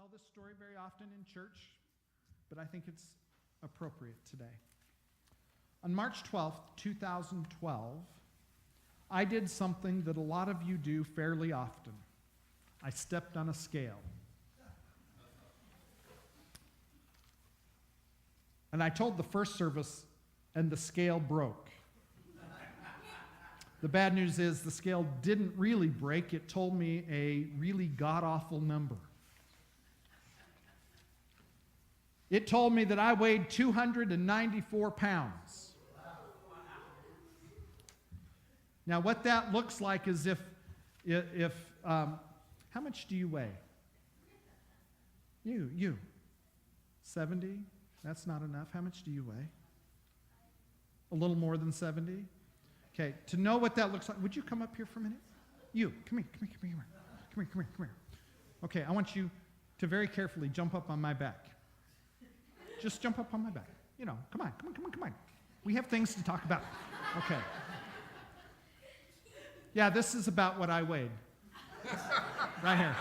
tell this story very often in church, but I think it's appropriate today. On March 12th, 2012, I did something that a lot of you do fairly often. I stepped on a scale. And I told the first service, and the scale broke. The bad news is the scale didn't really break. It told me a really god-awful number. It told me that I weighed 294 pounds. Now, what that looks like is how much do you weigh? You. 70? That's not enough. How much do you weigh? A little more than 70? Okay, to know what that looks like, would you come up here for a minute? You, come here. Okay, I want you to very carefully jump up on my back. Just jump up on my back. You know, come on. We have things to talk about. Okay. Yeah, this is about what I weighed. Right here.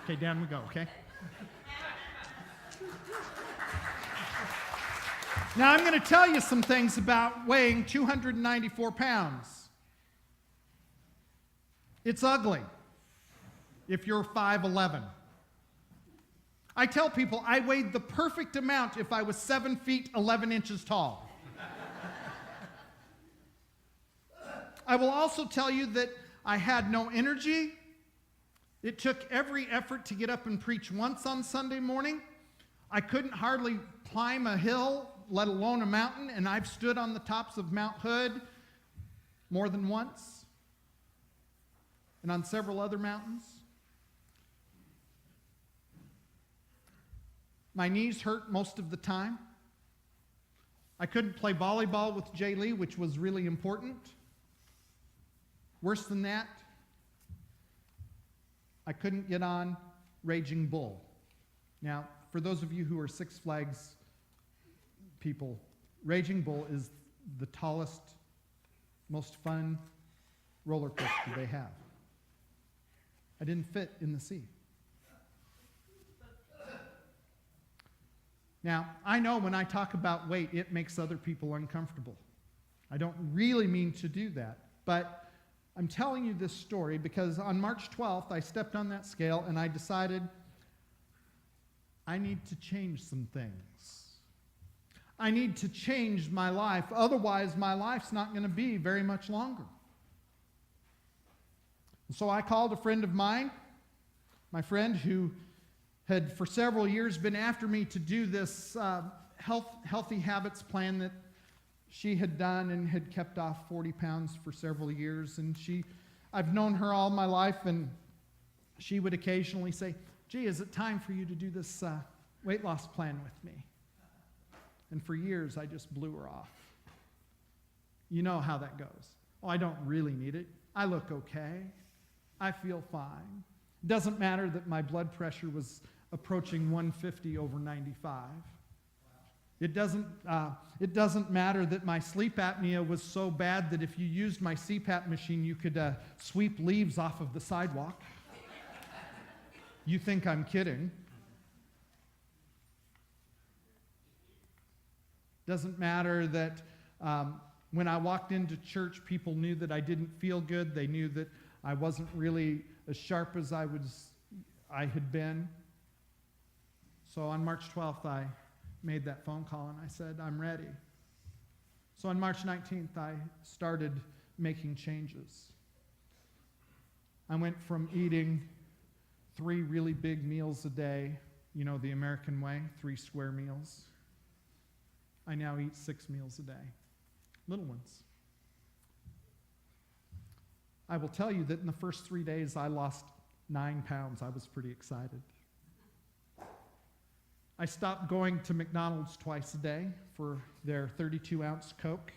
Okay, down we go, okay? Now, I'm going to tell you some things about weighing 294 pounds. It's ugly if you're 5'11". I tell people I weighed the perfect amount if I was 7 feet 11 inches tall. I will also tell you that I had no energy. It took every effort to get up and preach once on Sunday morning. I couldn't hardly climb a hill, let alone a mountain, and I've stood on the tops of Mount Hood more than once, and on several other mountains. My knees hurt most of the time. I couldn't play volleyball with Jay Lee, which was really important. Worse than that, I couldn't get on Raging Bull. Now, for those of you who are Six Flags people, Raging Bull is the tallest, most fun roller coaster they have. I didn't fit in the seat. Now, I know when I talk about weight, it makes other people uncomfortable. I don't really mean to do that, but I'm telling you this story because on March 12th, I stepped on that scale and I decided I need to change some things. I need to change my life. Otherwise, my life's not going to be very much longer. And so I called a friend of mine, my friend who had for several years been after me to do this healthy habits plan that she had done and had kept off 40 pounds for several years. And I've known her all my life, and she would occasionally say, "Gee, is it time for you to do this weight loss plan with me?" And for years, I just blew her off. You know how that goes. "Oh, I don't really need it. I look okay. I feel fine. It doesn't matter that my blood pressure was approaching 150 over 95. It doesn't matter that my sleep apnea was so bad that if you used my CPAP machine, you could sweep leaves off of the sidewalk. You think I'm kidding. Doesn't matter that when I walked into church, people knew that I didn't feel good. They knew that I wasn't really as sharp as I had been. So on March 12th, I made that phone call and I said, "I'm ready." So on March 19th, I started making changes. I went from eating 3 really big meals a day, you know, the American way, 3 square meals. I now eat 6 meals a day, little ones. I will tell you that in the first 3 days, I lost 9 pounds. I was pretty excited. I stopped going to McDonald's twice a day for their 32-ounce Coke.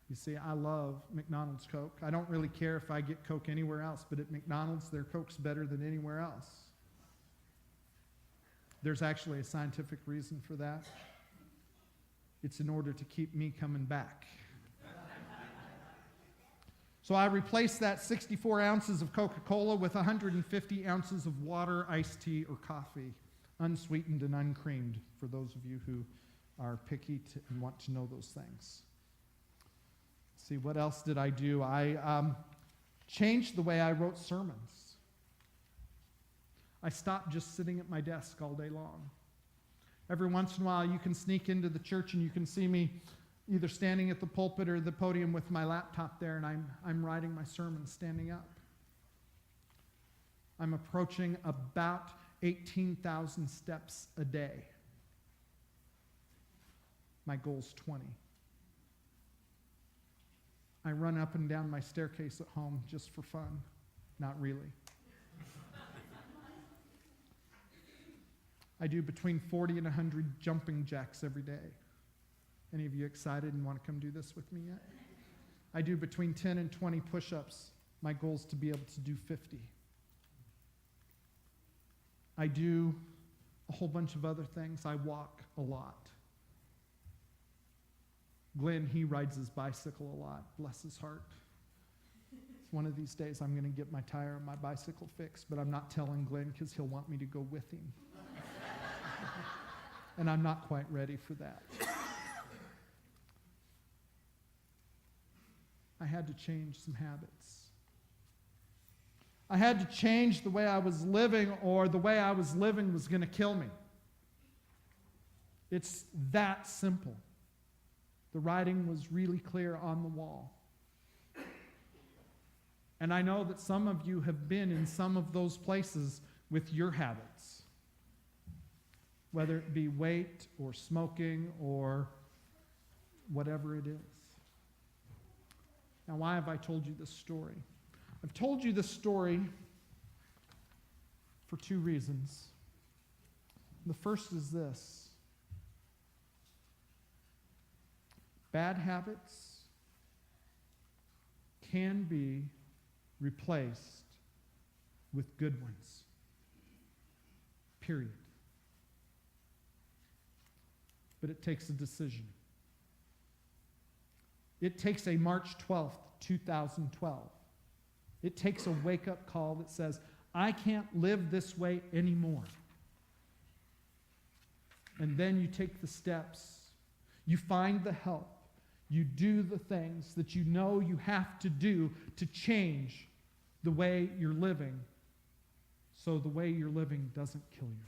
You see, I love McDonald's Coke. I don't really care if I get Coke anywhere else, but at McDonald's, their Coke's better than anywhere else. There's actually a scientific reason for that. It's in order to keep me coming back. So I replaced that 64 ounces of Coca-Cola with 150 ounces of water, iced tea, or coffee, unsweetened and uncreamed, for those of you who are picky and want to know those things. See, what else did I do? I changed the way I wrote sermons. I stopped just sitting at my desk all day long. Every once in a while, you can sneak into the church and you can see me either standing at the pulpit or the podium with my laptop there, and I'm writing my sermon standing up. I'm approaching about 18,000 steps a day. My goal's 20. I run up and down my staircase at home just for fun. Not really. I do between 40 and 100 jumping jacks every day. Any of you excited and want to come do this with me yet? I do between 10 and 20 push-ups. My goal is to be able to do 50. I do a whole bunch of other things. I walk a lot. Glenn, he rides his bicycle a lot. Bless his heart. One of these days I'm going to get my tire on my bicycle fixed, but I'm not telling Glenn because he'll want me to go with him. And I'm not quite ready for that. I had to change some habits. I had to change the way I was living, or the way I was living was going to kill me. It's that simple. The writing was really clear on the wall. And I know that some of you have been in some of those places with your habits, whether it be weight or smoking or whatever it is. Now, why have I told you this story? I've told you this story for two reasons. The first is this: bad habits can be replaced with good ones. Period. But it takes a decision. It takes a March 12th, 2012. It takes a wake-up call that says, I can't live this way anymore. And then you take the steps. You find the help. You do the things that you know you have to do to change the way you're living, so the way you're living doesn't kill you.